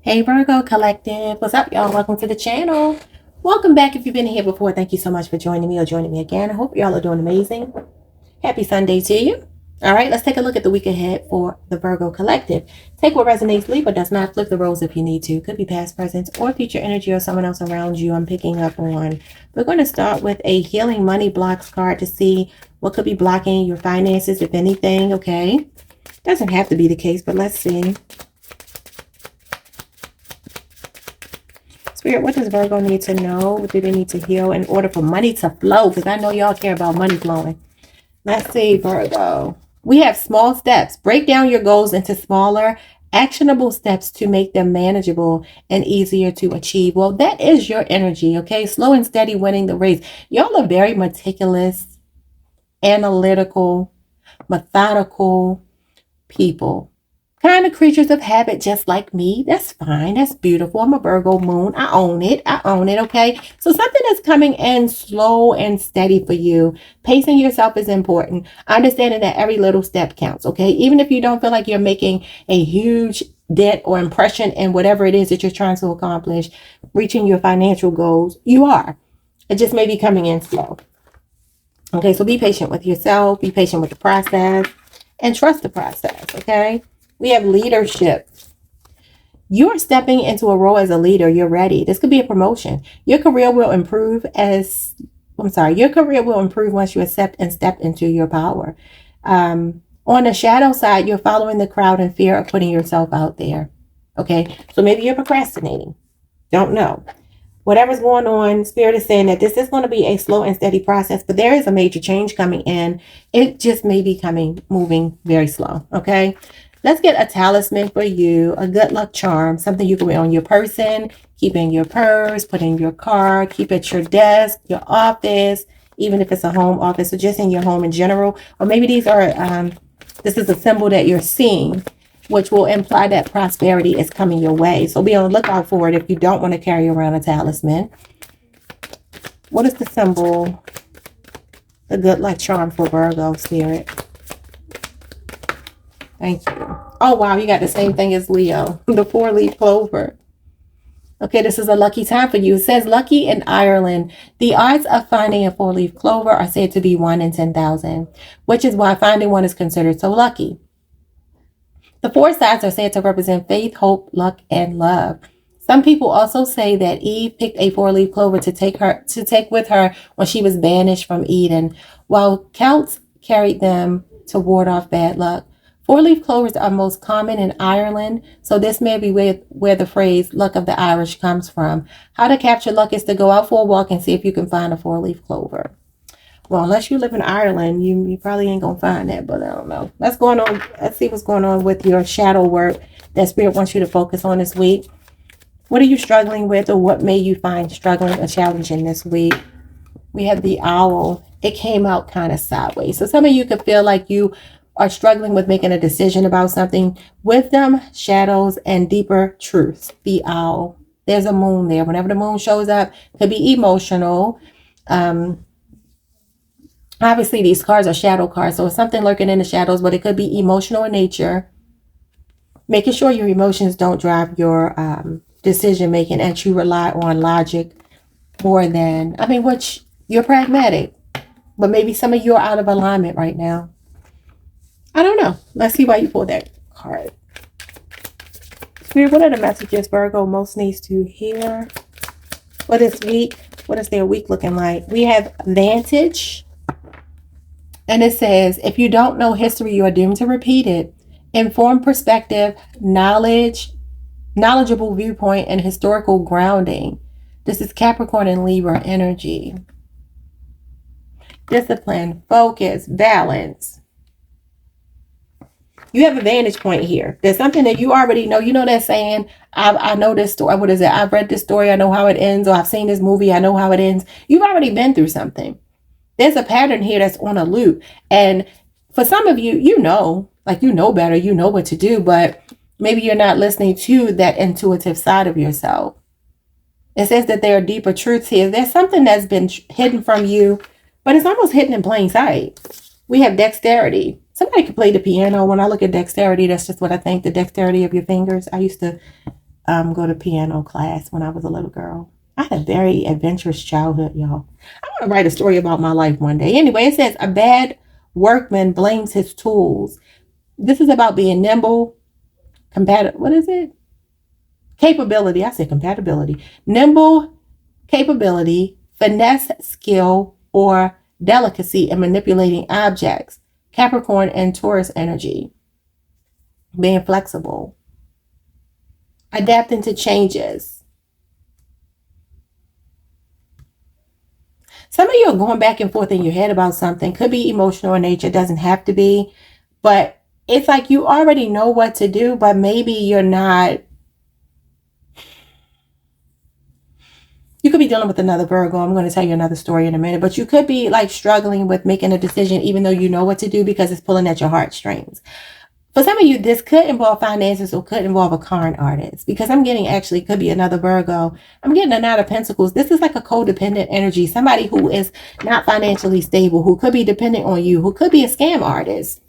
Hey Virgo Collective, what's up y'all? Welcome to the channel. Welcome back if you've been here before. Thank you so much for joining me or joining me again. I hope y'all are doing amazing. Happy Sunday to you. All right, let's take a look at the week ahead for the Virgo Collective. Take what resonates, leave what does not. Flip the roles if you need to. Could be past, present, or future energy or someone else around you I'm picking up on. We're going to start with a Healing Money Blocks card to see what could be blocking your finances, if anything, okay? Doesn't have to be the case, but let's see. Spirit, what does Virgo need to know? What do they need to heal in order for money to flow? Because I know y'all care about money flowing. Let's see, Virgo. We have small steps. Break down your goals into smaller, actionable steps to make them manageable and easier to achieve. Well, that is your energy, okay? Slow and steady winning the race. Y'all are very meticulous, analytical, methodical people. Kind of creatures of habit, just like me. That's fine. That's beautiful. I'm a Virgo moon. I own it. Okay? So something that's coming in slow and steady for you. Pacing yourself is important. Understanding that every little step counts, okay? Even if you don't feel like you're making a huge dent or impression in whatever it is that you're trying to accomplish, reaching your financial goals, you are. It just may be coming in slow. Okay, so be patient with yourself. Be patient with the process and trust the process, okay? We have leadership. You're stepping into a role as a leader. You're ready. This could be a promotion. Your career will improve once you accept and step into your power. On the shadow side, you're following the crowd in fear of putting yourself out there. Okay, so maybe you're procrastinating. Don't know. Whatever's going on, Spirit is saying that this is going to be a slow and steady process, but there is a major change coming in. It just may be moving very slow. Okay. Let's get a talisman for you, a good luck charm, something you can wear on your person, keep in your purse, put in your car, keep at your desk, your office, even if it's a home office or just in your home in general. Or maybe this is a symbol that you're seeing, which will imply that prosperity is coming your way. So be on the lookout for it if you don't want to carry around a talisman. What is the symbol? The good luck charm for Virgo, Spirit. Thank you. Oh, wow. You got the same thing as Leo. The 4-leaf clover. Okay, this is a lucky time for you. It says lucky in Ireland. The odds of finding a 4-leaf clover are said to be 1 in 10,000, which is why finding one is considered so lucky. The 4 sides are said to represent faith, hope, luck, and love. Some people also say that Eve picked a 4-leaf clover to take with her when she was banished from Eden, while Celts carried them to ward off bad luck. 4-leaf clovers are most common in Ireland, so this may be where the phrase luck of the Irish comes from. How to capture luck is to go out for a walk and see if you can find a 4-leaf clover. Well, unless you live in Ireland, you probably ain't going to find that, but I don't know. Let's see what's going on with your shadow work that Spirit wants you to focus on this week. What are you struggling with, or what may you find struggling or challenging this week? We have the owl. It came out kind of sideways. So some of you could feel like you are struggling with making a decision about something. Wisdom, shadows, and deeper truths. The owl. There's a moon there. Whenever the moon shows up, it could be emotional. Obviously, these cards are shadow cards, so it's something lurking in the shadows, but it could be emotional in nature. Making sure your emotions don't drive your decision making, and you rely on logic more than, which you're pragmatic, but maybe some of you are out of alignment right now. I don't know. Let's see why you pulled that card. Spirit, what are the messages Virgo most needs to hear for this week? What is their week looking like? We have Vantage. And it says, if you don't know history, you are doomed to repeat it. Informed perspective, knowledgeable viewpoint, and historical grounding. This is Capricorn and Libra energy. Discipline, focus, balance. You have a vantage point here. There's something that you already know. You know that saying, I know this story. What is it? I've read this story. I know how it ends. Or I've seen this movie. I know how it ends. You've already been through something. There's a pattern here that's on a loop. And for some of you, you know better. You know what to do. But maybe you're not listening to that intuitive side of yourself. It says that there are deeper truths here. There's something that's been hidden from you, but it's almost hidden in plain sight. We have dexterity. Somebody could play the piano. When I look at dexterity, that's just what I think. The dexterity of your fingers. I used to go to piano class when I was a little girl. I had a very adventurous childhood, y'all. I want to write a story about my life one day. Anyway, it says a bad workman blames his tools. This is about being nimble, compatible. What is it? Capability. I said compatibility. Nimble, capability, finesse, skill, or delicacy in manipulating objects. Capricorn and Taurus energy. Being flexible. Adapting to changes. Some of you are going back and forth in your head about something. Could be emotional in nature. Doesn't have to be. But it's like you already know what to do, but maybe you're not. You could be dealing with another Virgo. I'm going to tell you another story in a minute. But you could be like struggling with making a decision even though you know what to do because it's pulling at your heartstrings. For some of you, this could involve finances or could involve a con artist. Because I'm getting, actually, could be another Virgo. I'm getting a Knight of Pentacles. This is like a codependent energy. Somebody who is not financially stable, who could be dependent on you, who could be a scam artist.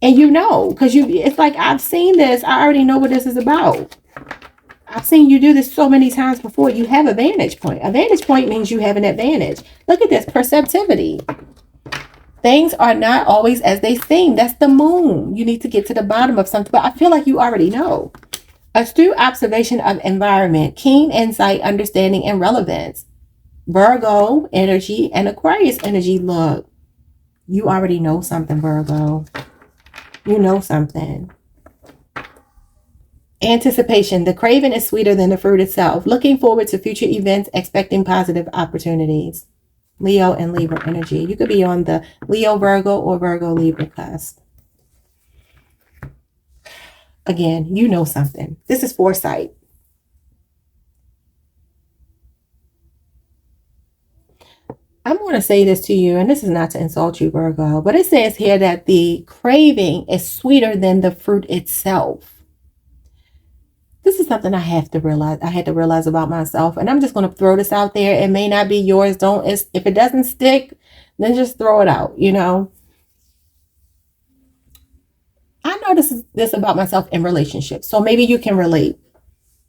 And you know, because it's like, I've seen this. I already know what this is about. I've seen you do this so many times before. You have a vantage point. A vantage point means you have an advantage. Look at this, perceptivity. Things are not always as they seem. That's the moon. You need to get to the bottom of something. But I feel like you already know. Astute observation of environment, keen insight, understanding, and relevance. Virgo energy and Aquarius energy. Look, you already know something, Virgo. You know something. Anticipation. The craving is sweeter than the fruit itself. Looking forward to future events, expecting positive opportunities. Leo and Libra energy. You could be on the Leo, Virgo, or Virgo, Libra cusp. Again, you know something. This is foresight. I'm going to say this to you, and this is not to insult you, Virgo, but it says here that the craving is sweeter than the fruit itself. This is something I have to realize. I had to realize about myself. And I'm just going to throw this out there. It may not be yours. If it doesn't stick, then just throw it out, you know. I notice this about myself in relationships. So maybe you can relate.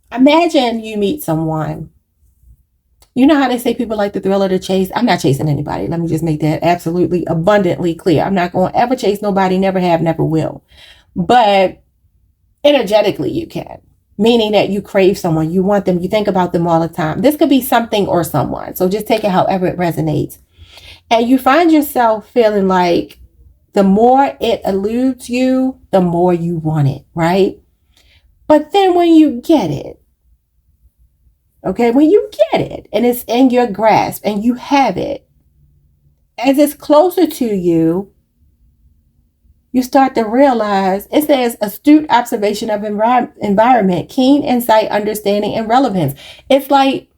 Imagine you meet someone. You know how they say people like the thrill of the chase? I'm not chasing anybody. Let me just make that absolutely abundantly clear. I'm not going to ever chase nobody. Never have, never will. But energetically, you can. Meaning that you crave someone, you want them, you think about them all the time. This could be something or someone. So just take it however it resonates. And you find yourself feeling like the more it eludes you, the more you want it, right? But then when you get it, okay, when you get it and it's in your grasp and you have it, as it's closer to you, you start to realize, it says astute observation of environment, keen insight, understanding, and relevance. It's like,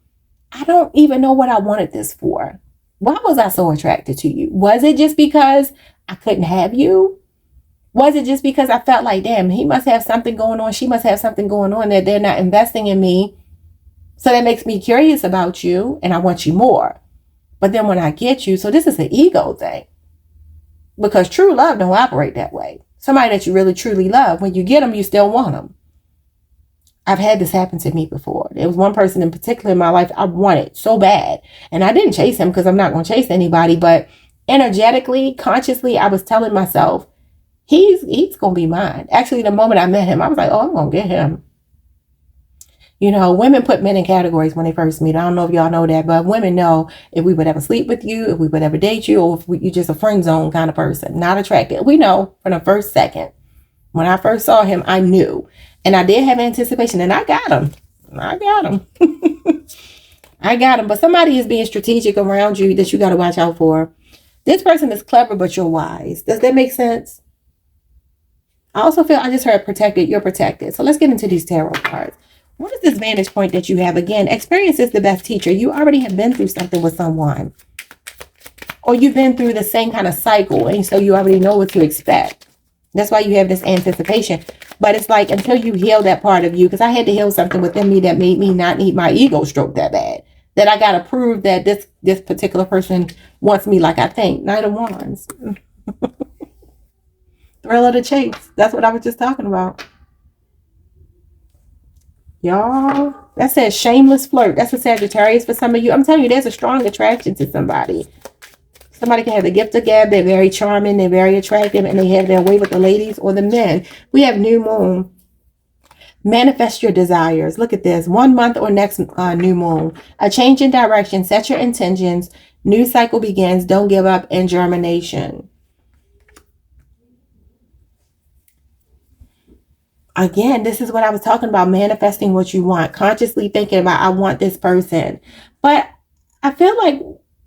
I don't even know what I wanted this for. Why was I so attracted to you? Was it just because I couldn't have you? Was it just because I felt like, damn, he must have something going on. She must have something going on that they're not investing in me. So that makes me curious about you and I want you more. But then when I get you, so this is an ego thing. Because true love don't operate that way. Somebody that you really truly love, when you get them, you still want them. I've had this happen to me before. There was one person in particular in my life I wanted so bad. And I didn't chase him because I'm not going to chase anybody. But energetically, consciously, I was telling myself, he's going to be mine. Actually, the moment I met him, I was like, oh, I'm going to get him. You know, women put men in categories when they first meet. I don't know if y'all know that, but women know if we would ever sleep with you, if we would ever date you, or if you're just a friend zone kind of person, not attracted. We know from the first second. When I first saw him, I knew. And I did have anticipation, and I got him. I got him. But somebody is being strategic around you that you got to watch out for. This person is clever, but you're wise. Does that make sense? I also feel, I just heard protected. You're protected. So let's get into these tarot cards. What is this vantage point that you have? Again, experience is the best teacher. You already have been through something with someone. Or you've been through the same kind of cycle. And so you already know what to expect. That's why you have this anticipation. But it's like until you heal that part of you. Because I had to heal something within me that made me not need my ego stroked that bad. That I got to prove that this particular person wants me like I think. Knight of Wands. Thrill of the chase. That's what I was just talking about. Y'all, that says shameless flirt. That's a Sagittarius for some of you. I'm telling you, there's a strong attraction to somebody. Somebody can have the gift of gab. They're very charming. They're very attractive. And they have their way with the ladies or the men. We have new moon. Manifest your desires. Look at this. 1 month or next new moon. A change in direction. Set your intentions. New cycle begins. Don't give up. And germination. Again, this is what I was talking about. Manifesting what you want. Consciously thinking about, I want this person. But I feel like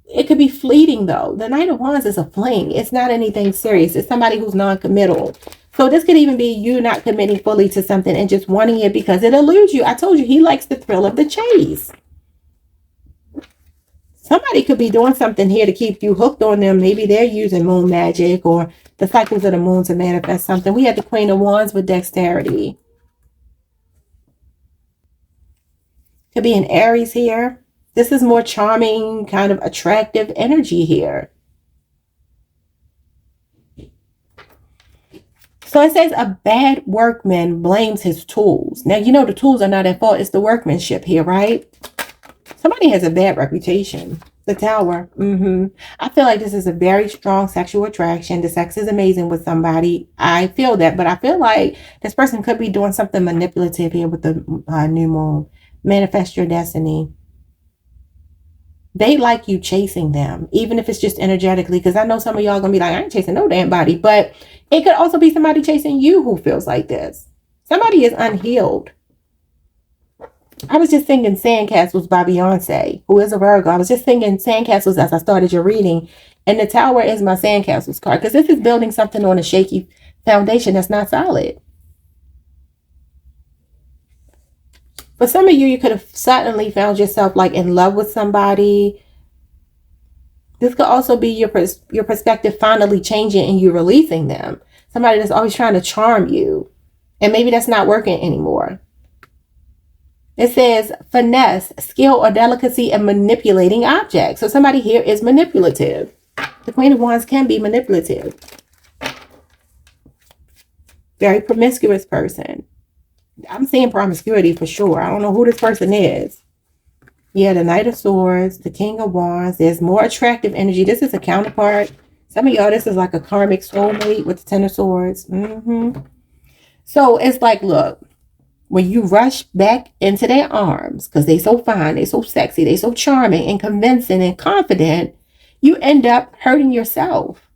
it could be fleeting though. The Knight of Wands is a fling. It's not anything serious. It's somebody who's non-committal. So this could even be you not committing fully to something and just wanting it because it eludes you. I told you he likes the thrill of the chase. Somebody could be doing something here to keep you hooked on them. Maybe they're using moon magic or the cycles of the moon to manifest something. We had the Queen of Wands with dexterity. Could be an Aries here. This is more charming, kind of attractive energy here. So it says a bad workman blames his tools. Now, you know the tools are not at fault. It's the workmanship here, right? Somebody has a bad reputation. The Tower. I feel like this is a very strong sexual attraction. The sex is amazing with somebody. I feel that. But I feel like this person could be doing something manipulative here with the new moon. Manifest your destiny. They like you chasing them, even if it's just energetically. Because I know some of y'all going to be like, I ain't chasing no damn body. But it could also be somebody chasing you who feels like this. Somebody is unhealed. I was just thinking Sandcastles by Beyonce, who is a Virgo. I was just thinking Sandcastles as I started your reading. And the Tower is my Sandcastles card. Because this is building something on a shaky foundation that's not solid. For some of you, you could have suddenly found yourself like in love with somebody. This could also be your perspective finally changing and you releasing them. Somebody that's always trying to charm you. And maybe that's not working anymore. It says finesse, skill or delicacy in manipulating objects. So somebody here is manipulative. The Queen of Wands can be manipulative. Very promiscuous person. I'm seeing promiscuity for sure. I don't know who this person is. Yeah, the Knight of Swords, the King of Wands. There's more attractive energy. This is a counterpart. Some of y'all, this is like a karmic soulmate with the Ten of Swords. So it's like, look, when you rush back into their arms, because they so fine, they so sexy, they so charming and convincing and confident, you end up hurting yourself.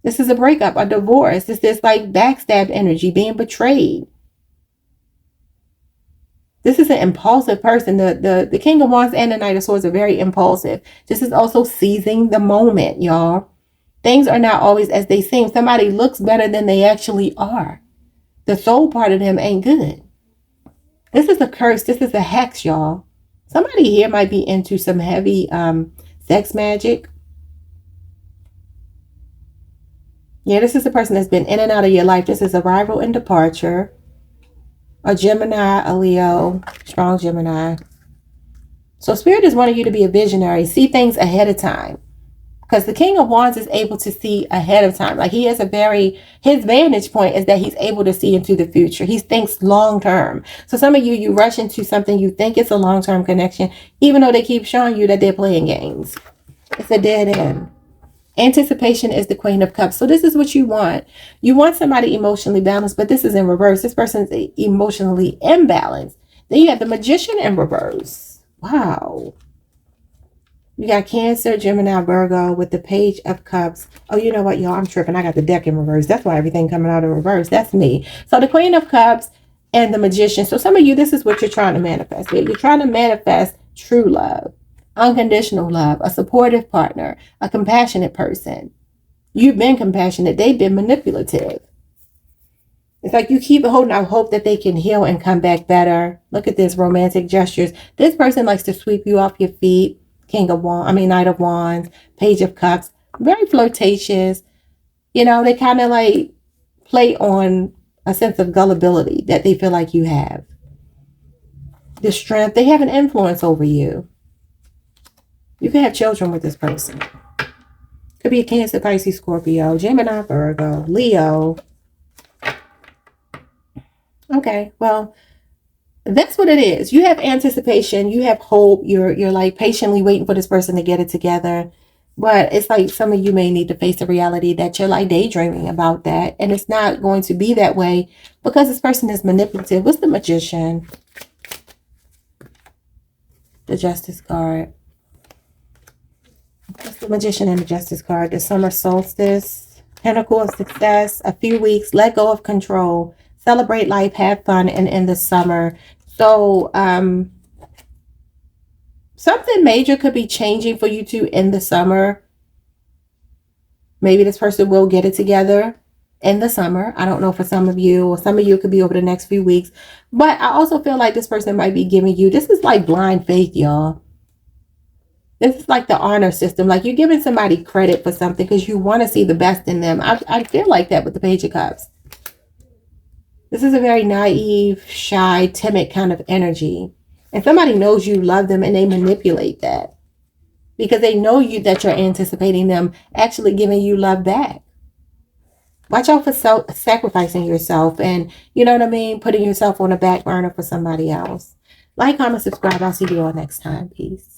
This is a breakup, a divorce. This is like backstab energy, being betrayed. This is an impulsive person. The King of Wands and the Knight of Swords are very impulsive. This is also seizing the moment, y'all. Things are not always as they seem. Somebody looks better than they actually are. The soul part of them ain't good. This is a curse. This is a hex, y'all. Somebody here might be into some heavy sex magic. Yeah, this is a person that's been in and out of your life. This is arrival and departure. A Gemini, a Leo, strong Gemini. So Spirit is wanting you to be a visionary. See things ahead of time. Because the King of Wands is able to see ahead of time. Like he has his vantage point is that he's able to see into the future. He thinks long term. So some of you rush into something you think it's a long-term connection, even though they keep showing you that they're playing games. It's a dead end. Anticipation is the Queen of Cups. So this is what you want. You want somebody emotionally balanced, but this is in reverse. This person's emotionally imbalanced. Then you have the Magician in reverse. Wow. You got Cancer, Gemini, Virgo with the Page of Cups. Oh, you know what, y'all? I'm tripping. I got the deck in reverse. That's why everything coming out in reverse. That's me. So the Queen of Cups and the Magician. So some of you, this is what you're trying to manifest. You're trying to manifest true love. Unconditional love, a supportive partner, a compassionate person. You've been compassionate. They've been manipulative. It's like you keep holding out hope that they can heal and come back better. Look at this, romantic gestures. This person likes to sweep you off your feet. Knight of Wands, Page of Cups. Very flirtatious. You know, they kind of like play on a sense of gullibility that they feel like you have. The strength. They have an influence over you. You can have children with this person. Could be a Cancer, Pisces, Scorpio, Gemini, Virgo, Leo. Okay, well, That's what it is. You have anticipation, you have hope, you're like patiently waiting for this person to get it together. But it's like some of you may need to face the reality that you're like daydreaming about that. And it's not going to be that way because this person is manipulative. What's the Magician? The Justice card. What's the Magician and the Justice card? The Summer Solstice. Pinnacle of success. A few weeks. Let go of control. Celebrate life. Have fun. And in the summer. So, something major could be changing for you two in the summer. Maybe this person will get it together in the summer. I don't know for some of you, or some of you could be over the next few weeks. But I also feel like this person might be giving you, this is like blind faith, y'all. This is like the honor system. Like you're giving somebody credit for something because you want to see the best in them. I feel like that with the Page of Cups. This is a very naive, shy, timid kind of energy. And somebody knows you love them and they manipulate that because they know you that you're anticipating them actually giving you love back. Watch out for sacrificing yourself and, you know what I mean, putting yourself on a back burner for somebody else. Like, comment, subscribe. I'll see you all next time. Peace.